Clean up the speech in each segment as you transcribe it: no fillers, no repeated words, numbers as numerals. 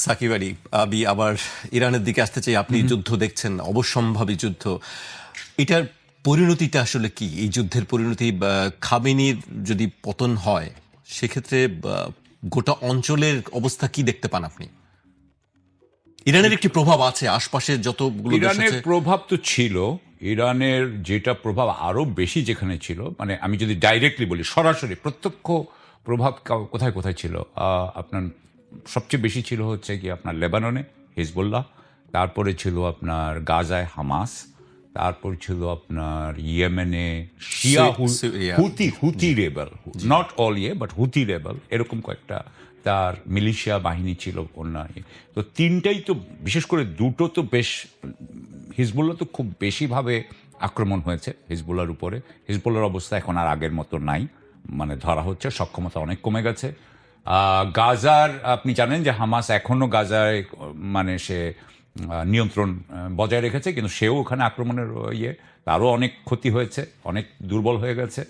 সাকিব আলী, আমি আবার ইরানের দিকে আসতে চাই। আপনি যুদ্ধ দেখছেন, অবশ্যম্ভাবী যুদ্ধ। এটার পরিণতিটা আসলে কি? এই যুদ্ধের পরিণতি, খামেনির যদি পতন হয় সেক্ষেত্রে গোটা অঞ্চলের অবস্থা কি দেখতে পান আপনি? ইরানের একটি প্রভাব আছে আশপাশের যতগুলো দেশ ইরানের আছে। প্রভাব তো ছিল। ইরানের যেটা প্রভাব আরো বেশি যেখানে ছিল, মানে আমি যদি ডাইরেক্টলি বলি, সরাসরি প্রত্যক্ষ প্রভাব কোথায় কোথায় ছিল, আপনার সবচেয়ে বেশি ছিল হচ্ছে কি আপনার লেবাননে হিজবুল্লাহ, তারপরে ছিল আপনার গাজায় হামাস, তারপর ছিল আপনার ইয়েমেনে শিয়া Syria. Houthi rebel, not all but Houthi rebel, এরকম কয়েকটা তার মিলিশিয়া বাহিনী ছিল অন্যান্য। তো তিনটাই তো, বিশেষ করে দুটো তো বেশ, হিজবুল্লাহ তো খুব বেশিভাবে আক্রমণ হয়েছে হিজবুল্লাহর উপরে। হিজবুল্লাহর অবস্থা এখন আর আগের মতো নাই, মানে ধরা হচ্ছে সক্ষমতা অনেক কমে গেছে। গাজার আপনি জানেন যে হামাস এখনও গাজায় মানে সে নিয়ন্ত্রণ বজায় রেখেছে, কিন্তু সেও ওখানে আক্রমণের তারও অনেক ক্ষতি হয়েছে, অনেক দুর্বল হয়ে গেছে।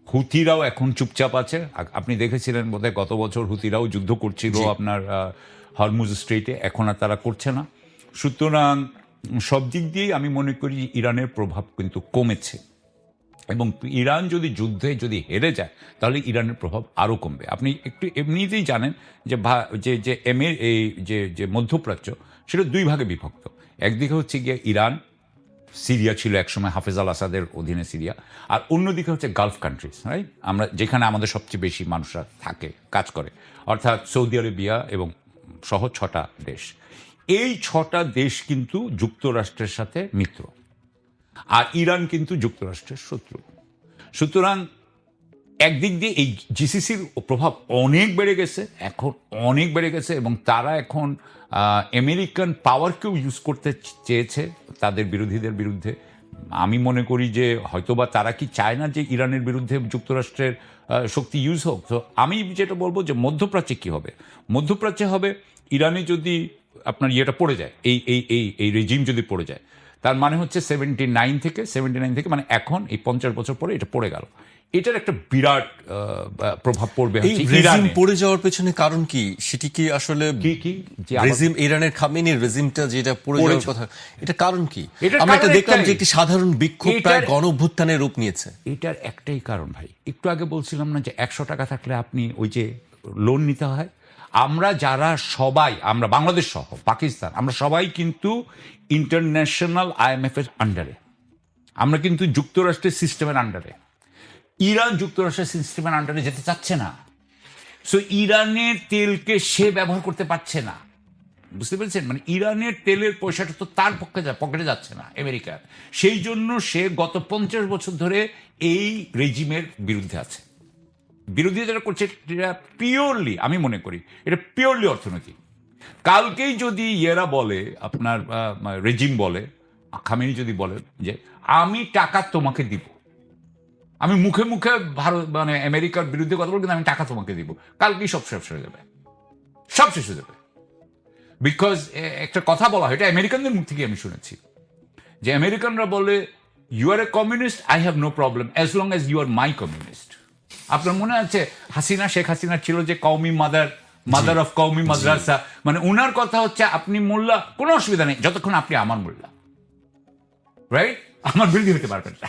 হুতিরাও এখন চুপচাপ আছে। আপনি দেখেছিলেন বোধহয় গত বছর হুতিরাও যুদ্ধ করছিল আপনার হরমুজ স্ট্রেইটে, এখন আর তারা করছে না। সুতরাং সব দিক দিয়েই আমি মনে করি ইরানের প্রভাব কিন্তু কমেছে, এবং ইরান যদি যুদ্ধে যদি হেরে যায় তাহলে ইরানের প্রভাব আরও কমবে। আপনি একটু এমনিতেই জানেন যে যে যে এমের এই যে যে মধ্যপ্রাচ্য, সেটা দুই ভাগে বিভক্ত। একদিকে হচ্ছে গিয়ে ইরান, সিরিয়া ছিল একসময় হাফেজ আল আসাদের অধীনে সিরিয়া, আর অন্যদিকে হচ্ছে গালফ কান্ট্রিজ, রাইট, আমরা যেখানে আমাদের সবচেয়ে বেশি মানুষরা থাকে, কাজ করে, অর্থাৎ সৌদি আরবিয়া এবং সহ 6টা দেশ। এই 6টা দেশ কিন্তু যুক্তরাষ্ট্রের সাথে মিত্র, আর ইরান কিন্তু যুক্তরাষ্ট্রের শত্রু। সুতরাং একদিক দিয়ে এই জিসিসির প্রভাব অনেক বেড়ে গেছে, এখন অনেক বেড়ে গেছে, এবং তারা এখন আমেরিকান পাওয়ারকেও ইউজ করতে চেয়েছে তাদের বিরোধীদের বিরুদ্ধে। আমি মনে করি যে হয়তোবা তারা কি চায় না যে ইরানের বিরুদ্ধে যুক্তরাষ্ট্রের শক্তি ইউজ হোক। তো আমি যেটা বলবো যে মধ্যপ্রাচ্যে কি হবে, মধ্যপ্রাচ্যে হবে ইরানে যদি আপনার ইয়েটা পড়ে যায়, এই এই এই এই রেজিম যদি পড়ে যায়, তার মানে হচ্ছে 79 থেকে মানে এখন এই 50 বছর পরে এটা পড়ে গেল, এটার একটা বিরাট প্রভাব পড়বে এই রেজিম পড়ে যাওয়ার পেছনে কারণ কি? সেটি কি আসলে কি রেজিম, ইরানের খামেনির রেজিমটা যেটা পড়ে যাওয়ার কথা, এটা কারণ কি? এটার আমরা এটা কারণ দেখলাম যে একটাই। একটি সাধারণ বিক্ষোভ প্রায় গণ অভ্যুত্থানের রূপ নিয়েছে। এটার একটাই কারণ ভাই, একটু আগে বলছিলাম না যে 100 টাকা থাকলে আপনি ওই যে লোন নিতে হয়। আমরা যারা সবাই, আমরা বাংলাদেশ সহ পাকিস্তান, আমরা সবাই কিন্তু ইন্টারন্যাশনাল IMF এর আন্ডারে, আমরা কিন্তু যুক্তরাষ্ট্রের সিস্টেমের আন্ডারে। ইরান যুক্তরাষ্ট্রের সিস্টেমের আন্ডারে যেতে চাচ্ছে না। সো ইরানের তেলকে সে ব্যবহার করতে পারছে না, বুঝতে পেরেছেন? মানে ইরানের তেলের পয়সাটা তো তার পকেটে যাচ্ছে না আমেরিকার। সেই জন্য সে গত 50 বছর ধরে এই রেজিমের বিরুদ্ধে আছে। বিরোধী যারা করছে এটা পিওরলি, আমি মনে করি এটা পিওরলি অর্থনৈতিক। কালকেই যদি ইয়েরা বলে, আপনার রেজিম বলে, খামেনি যদি বলে যে আমি টাকা তোমাকে দিব, আমি মুখে মুখে ভারত মানে আমেরিকার বিরুদ্ধে কথা বলবো, কিন্তু আমি টাকা তোমাকে দিব, কালকেই সব শেষ হয়ে যাবে, সব শেষ হয়ে যাবে। বিকজ একটা কথা বলা হয়, এটা আমেরিকানদের মুখ থেকে আমি শুনেছি, যে আমেরিকানরা বলে you are a communist, I have no problem as long as you are my communist. আপনার মনে আছে শেখ হাসিনা ছিল যে কওমি মাদার অফ কওমি মাদ্রাসা, মানে উনার কথা হচ্ছে আপনি মোল্লা, কোনো অসুবিধা নেই যতক্ষণ আপনি আমার মোল্লা, রাইট, আমার বিরোধী হতে পারবেন না।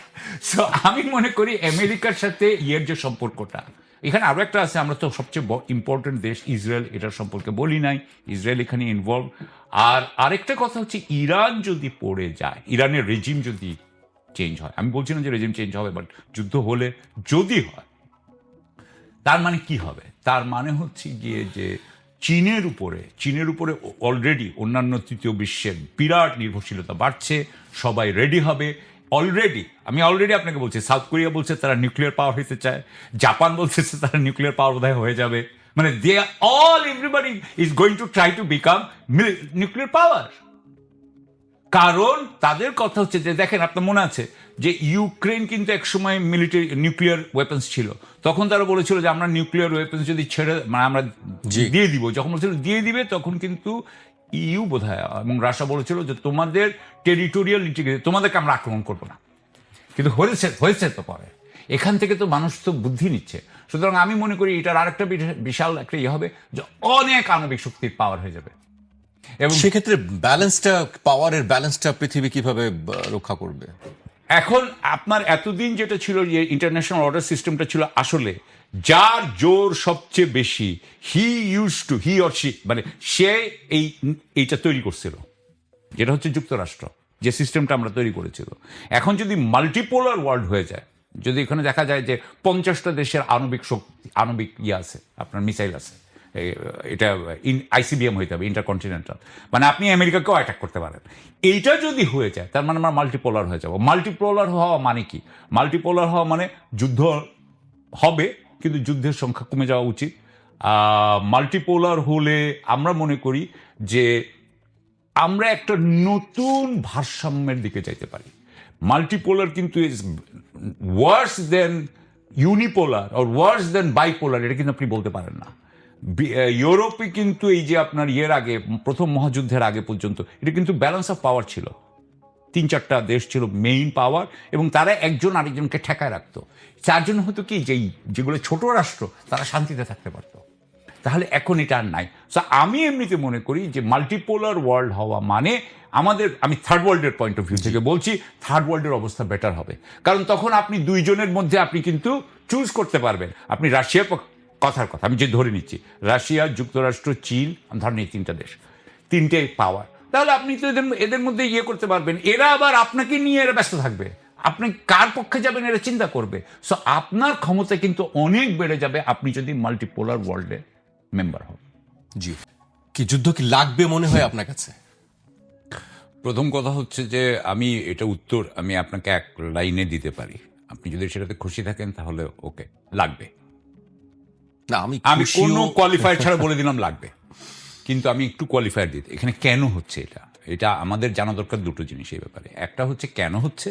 সো আমি মনে করি আমেরিকার সাথে ইয়ের যে সম্পর্কটা, এখানে আরো একটা আছে, আমরা তো সবচেয়ে ইম্পর্টেন্ট দেশ ইসরায়েল, এটার সম্পর্কে বলি নাই, ইসরায়েল এখানে ইনভলভ। আর আরেকটা কথা হচ্ছে ইরান যদি পড়ে যায়, ইরানের রেজিম যদি চেঞ্জ হয়, আমি বলছি না যে রেজিম চেঞ্জ হবে, বাট যুদ্ধ হলে যদি হয়, তার মানে কি হবে? তার মানে হচ্ছে গিয়ে যে চীনের উপরে অলরেডি অন্যান্য তৃতীয় বিশ্বের বিরাট নির্ভরশীলতা বাড়ছে, সবাই রেডি হবে। আমি অলরেডি আপনাকে বলছি, সাউথ কোরিয়া বলছে তারা নিউক্লিয়ার পাওয়ার হতে চায়, জাপান বলছে তারা নিউক্লিয়ার পাওয়ার বোধহয় হয়ে যাবে, মানে everybody is going to try to become nuclear power. কারণ তাদের কথা হচ্ছে যে, দেখেন আপনার মনে আছে যে ইউক্রেন কিন্তু একসময় মিলিটারি নিউক্লিয়ার ওয়েপন্স ছিল, তখন তারা বলেছিল যে আমরা নিউক্লিয়ার ওয়েপন্স যদি ছেড়ে মানে আমরা দিয়ে দিব, যখন বলেছিল দিয়ে দিবে, তখন কিন্তু ইউ বোধহয় এবং রাশিয়া বলেছিল যে তোমাদের টেরিটোরিয়াল ইন্টিগ্রিটি, তোমাদেরকে আমরা আক্রমণ করবো না। কিন্তু হয়েছে তো পরে, এখান থেকে তো মানুষ তো বুদ্ধি নিচ্ছে। সুতরাং আমি মনে করি এটার আরেকটা বিশাল একটা ইয়ে হবে যে অনেক আণবিক শক্তির পাওয়ার হয়ে যাবে, এবং সেক্ষেত্রে ব্যালেন্সটা, পাওয়ারের ব্যালেন্সটা পৃথিবী কিভাবে রক্ষা করবে? এখন আপনার এতদিন যেটা ছিল যে ইন্টারন্যাশনাল অর্ডার সিস্টেমটা ছিল আসলে যার জোর সবচেয়ে বেশি, হি অর শি, মানে সে এইটা তৈরি করছিল, যেটা হচ্ছে যুক্তরাষ্ট্র, যে সিস্টেমটা আমরা তৈরি করেছিল। এখন যদি মাল্টিপোলার ওয়ার্ল্ড হয়ে যায়, যদি এখানে দেখা যায় যে 50টা দেশের আণবিক আছে, আপনার মিসাইল আছে, এটা আইসিবিএম হইতে হবে, ইন্টারকন্টিনেন্টাল, মানে আপনি আমেরিকাকেও অ্যাটাক করতে পারেন। এইটা যদি হয়ে যায় তার মানে আমরা মাল্টিপোলার হয়ে যাব। মাল্টিপোলার হওয়া মানে কি? মাল্টিপোলার হওয়া মানে যুদ্ধ হবে কিন্তু যুদ্ধের সংখ্যা কমে যাওয়া উচিত। মাল্টিপোলার হলে আমরা মনে করি যে আমরা একটা নতুন ভারসাম্যের দিকে যাইতে পারি। মাল্টিপোলার কিন্তু is worse than unipolar or worse than bipolar, এটা কিন্তু আপনি বলতে পারেন না। ইউরোপে কিন্তু এই যে আপনার আগে, প্রথম মহাযুদ্ধের আগে পর্যন্ত এটা কিন্তু ব্যালেন্স অফ পাওয়ার ছিল। 3-4টা দেশ ছিল মেইন পাওয়ার, এবং তারা একজন আরেকজনকে ঠেকায় রাখতো। যার জন্য হতো কি, যেগুলো ছোট রাষ্ট্র তারা শান্তিতে থাকতে পারতো। তাহলে এখন এটা আর নাই। সো আমি এমনিতে মনে করি যে মাল্টিপোলার ওয়ার্ল্ড হওয়া মানে আমি থার্ড ওয়ার্ল্ডের পয়েন্ট অফ ভিউ থেকে বলছি, থার্ড ওয়ার্ল্ডের অবস্থা বেটার হবে। কারণ তখন আপনি দুইজনের মধ্যে আপনি কিন্তু চুজ করতে পারবেন। আপনি রাশিয়ার কথার কথা আমি যে ধরে নিচ্ছি, রাশিয়া, যুক্তরাষ্ট্র, চীন, ধরেন এই 3টা দেশ, 3টে পাওয়ার, তাহলে আপনি তো এদের মধ্যে করতে পারবেন। এরা আবার আপনাকে নিয়ে এরা ব্যস্ত থাকবে, আপনি কার পক্ষে যাবেন এরা চিন্তা করবে। সো আপনার ক্ষমতা কিন্তু অনেক বেড়ে যাবে আপনি যদি মাল্টিপোলার ওয়ার্ল্ডে মেম্বার হন। জি, কি যুদ্ধ কি লাগবে মনে হয় আপনার কাছে? প্রথম কথা হচ্ছে যে এটা উত্তর আমি আপনাকে এক লাইনে দিতে পারি। আপনি যদি সেটাতে খুশি থাকেন তাহলে ওকে, লাগবে। না, আমি কোনো কোয়ালিফায়ার ছাড়া বলে দিলাম লাগবে, কিন্তু আমি একটু কোয়ালিফায়ার দিতে, এখানে কেন হচ্ছে এটা আমাদের জানা দরকার। দুটো জিনিস এই ব্যাপারে, একটা হচ্ছে কেন হচ্ছে,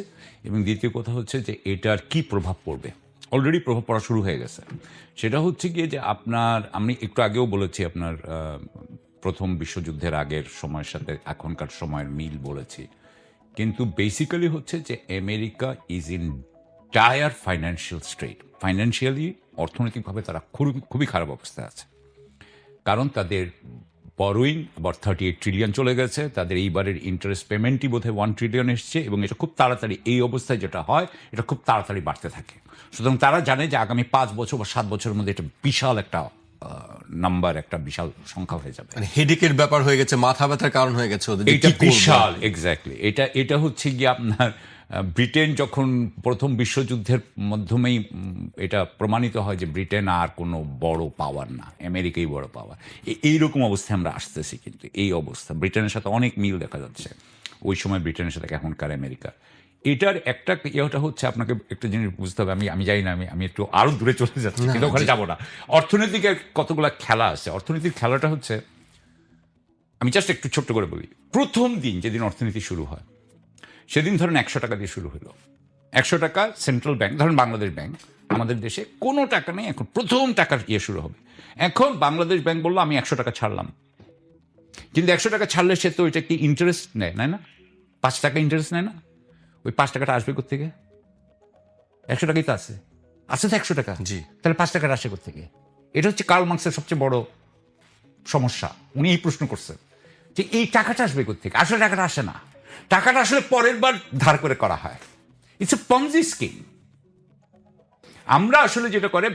এবং দ্বিতীয় কথা হচ্ছে যে এটার কি প্রভাব পড়বে। অলরেডি প্রভাব পড়া শুরু হয়ে গেছে। সেটা হচ্ছে গিয়ে যে আমি একটু আগেও বলেছি, আপনার প্রথম বিশ্বযুদ্ধের আগের সময়ের সাথে এখনকার সময়ের মিল বলেছি, কিন্তু বেসিক্যালি হচ্ছে যে America is in dire financial strait. Financially, অর্থনৈতিকভাবে তারা খুবই খারাপ অবস্থায় আছে। কারণ তাদের বরোয়িং আবার 38 ট্রিলিয়ন চলে গেছে, তাদের এইবারের ইন্টারেস্ট পেমেন্টই বোধহয় 1 ট্রিলিয়ন এসছে, এবং এটা খুব তাড়াতাড়ি, এই অবস্থায় যেটা হয় এটা খুব তাড়াতাড়ি বাড়তে থাকে। সুতরাং তারা জানে যে আগামী 5 বছর বা 7 বছরের মধ্যে এটা বিশাল একটা নাম্বার, একটা বিশাল সংখ্যা হয়ে যাবে। মানে হেডেকের ব্যাপার হয়ে গেছে, মাথা ব্যথার কারণ হয়ে গেছে ওদের। এটা বিশাল, এক্স্যাক্টলি। এটা হচ্ছে গিয়ে আপনার ব্রিটেন যখন প্রথম বিশ্বযুদ্ধের মাধ্যমেই এটা প্রমাণিত হয় যে ব্রিটেন আর কোনো বড় পাওয়ার না, আমেরিকাই বড় পাওয়ার। এইরকম অবস্থায় আমরা আসতেছি, কিন্তু এই অবস্থা ব্রিটেনের সাথে অনেক মিল দেখা যাচ্ছে ওই সময় ব্রিটেনের সাথে এখনকার আমেরিকা। এটার একটা ইয়েটা হচ্ছে, আপনাকে একটা জিনিস বুঝতে হবে, আমি জানি না, আমি একটু আরো দূরে চলে যাচ্ছি, কিন্তু ওখানে যাবো না। অর্থনৈতিকের কতগুলা খেলা আছে। অর্থনৈতিক খেলাটা হচ্ছে, আমি জাস্ট একটু ছোট্ট করে বলি। প্রথম দিন যেদিন অর্থনীতি শুরু হয় সেদিন ধরেন 100 টাকা দিয়ে শুরু হলো। 100 টাকা সেন্ট্রাল ব্যাংক, ধরেন বাংলাদেশ ব্যাংক, আমাদের দেশে কোনো টাকা নেই, এখন প্রথম টাকার শুরু হবে। এখন বাংলাদেশ ব্যাংক বললো আমি 100 টাকা ছাড়লাম, কিন্তু 100 টাকা ছাড়লে সে তো ওইটা কি ইন্টারেস্ট নেয় না, 5 টাকা ইন্টারেস্ট নেয় না? ওই 5 টাকাটা আসবে কোত্থেকে? 100 টাকাই তো আছে তো 100 টাকা। জি, তাহলে 5 টাকাটা আসে কোত্থেকে? এটা হচ্ছে কার্ল মার্কসের সবচেয়ে বড় সমস্যা। উনি এই প্রশ্ন করছেন যে এই টাকাটা আসবে কোত্থেকে? আসলে টাকাটা আসে না, টাকাটা আসলে পরের বার ধার করে করা হয়। It's a Ponzi scheme. আমরা আসলে যেটা করে,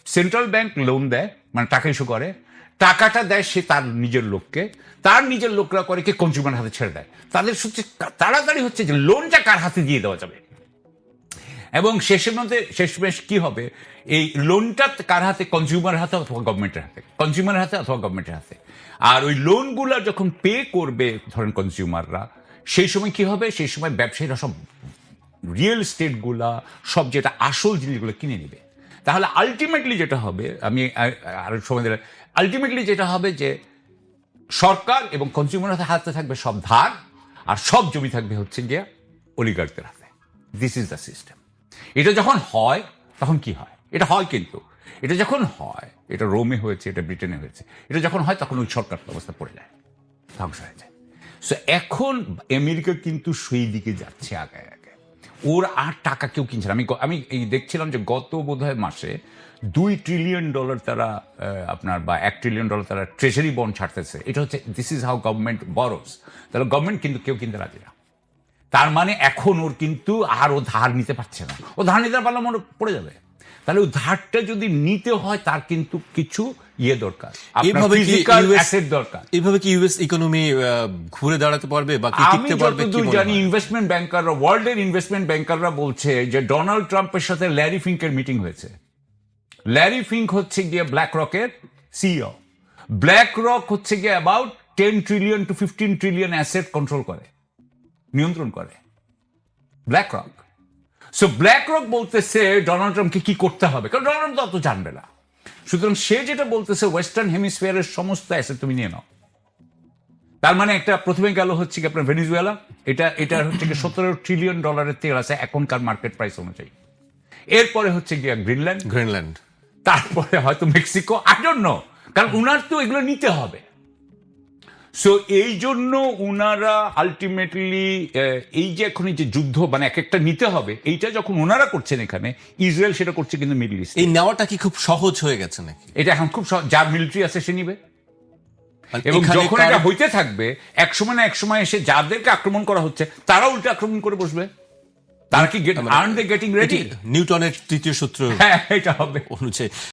সেন্ট্রাল ব্যাংক লোন দেয়, মানে টাকা ইস্যু করে, টাকাটা দেয় সে তার নিজের লোককে, তার নিজের লোকরা করে কি কনজিউমার হাতে ছেড়ে দেয়। তাদের হচ্ছে তাড়াতাড়ি হচ্ছে যে লোনটা কার হাতে দিয়ে দেওয়া যাবে, এবং শেষমেশ কি হবে, এই লোনটা কার হাতে? কনজিউমার হাতে অথবা গভর্নমেন্টের হাতে, কনজিউমারের হাতে অথবা গভর্নমেন্টের হাতে। আর ওই লোনগুলো যখন পে করবে ধরেন কনজিউমাররা, সেই সময় কি হবে? সেই সময় ব্যবসায়ীরা সব রিয়েল এস্টেটগুলা, সব যেটা আসল জিনিসগুলো কিনে নেবে। তাহলে আলটিমেটলি যেটা হবে, আমি আরো সময় দিলে, আলটিমেটলি যেটা হবে যে সরকার এবং কনজিউমারের হাতে থাকবে সব ধার, আর সব জমি থাকবে হচ্ছে গিয়া অলিগার্কদের হাতে। This is the system. এটা যখন হয় তখন কি হয়? এটা হয়, কিন্তু এটা যখন হয়, এটা রোমে হয়েছে, এটা ব্রিটেনে হয়েছে, এটা যখন হয় তখন ওই সরকার ব্যবস্থা পড়ে যায়, ধ্বংস হয়ে যায়। সো এখন আমেরিকা কিন্তু সেই দিকে যাচ্ছে আগে আগে। ওর আর টাকা কেউ কিনছে না। আমি এই দেখছিলাম যে গত বোধহয় মাসে $2 ট্রিলিয়ন তারা আপনার বা $1 ট্রিলিয়ন তারা ট্রেজারি বন্ড ছাড়তেছে। এটা হচ্ছে দিস ইজ হাউ গভর্নমেন্ট বরোস। তাহলে গভর্নমেন্ট কিন্তু কেউ কিনতে রাজি না। তার মানে এখন ওর কিন্তু আর ও ধার নিতে পারছে না। ও ধার নিতে পারলে মনে পড়ে যাবে। তাহলে ওই ধারটা যদি নিতে হয় তার কিন্তু কিছু দরকার, অ্যাসেট দরকার। এইভাবে কি ইউএস ইকোনমি ঘুরে দাঁড়াতে পারবে বা কি টিকতে পারবে? আমি যতদূর জানি ইনভেস্টমেন্ট ব্যাংকাররা, ওয়ার্ল্ডের ইনভেস্টমেন্ট ব্যাংকাররা বলছে যে ডোনাল্ড ট্রাম্পের সাথে ল্যারি ফিঙ্কের মিটিং হয়েছে। ল্যারি ফিঙ্ক হচ্ছে গিয়ে ব্ল্যাক রকের সিইও। ব্ল্যাক রক হচ্ছে গিয়ে about 10 trillion to 15 trillion asset control করে, নিয়ন্ত্রণ করে black rock. So black rock বলতেছে ডোনাল্ড ট্রাম্পকে কি করতে হবে, কারণ ডোনাল্ড ট্রাম্প তো অত জানবে না। সুতরাং সে যেটা বলতেছে ওয়েস্টার্ন হেমিসফিয়ারের সমস্ত অ্যাসেট তুমি নিয়ে নাও। তার মানে একটা প্রথমে গেল হচ্ছে কি আপনার ভেনিজুয়েলা, এটা হচ্ছে কি $17 ট্রিলিয়ন তেল আছে এখনকার মার্কেট প্রাইস অনুযায়ী। এরপরে হচ্ছে গিয়ে গ্রিনল্যান্ড, তারপরে হয়তো মেক্সিকো, আই ডোন্ট নো, কারণ উনার তো এগুলো নিতে হবে। সো এই জন্য উনারা আলটিমেটলি এই যে এখন এই যে যুদ্ধ মানে এক একটা নিতে হবে, এইটা যখন ওনারা করছেন এখানে, ইসরায়েল সেটা করছে কিন্তু মিডল ইস্ট। এই নেওয়াটা কি খুব সহজ হয়ে গেছে নাকি? এটা এখন খুব যার মিলিটারি আছে সে নিবে, এবং যখন এটা হইতে থাকবে একসময় না একসময় এসে যাদেরকে আক্রমণ করা হচ্ছে তারা উল্টে আক্রমণ করে বসবে। তারা কি আর্ন দে গেটিং রেডি? নিউটনের তৃতীয় সূত্র হ্যাঁ, এটা হবে অনুযায়ী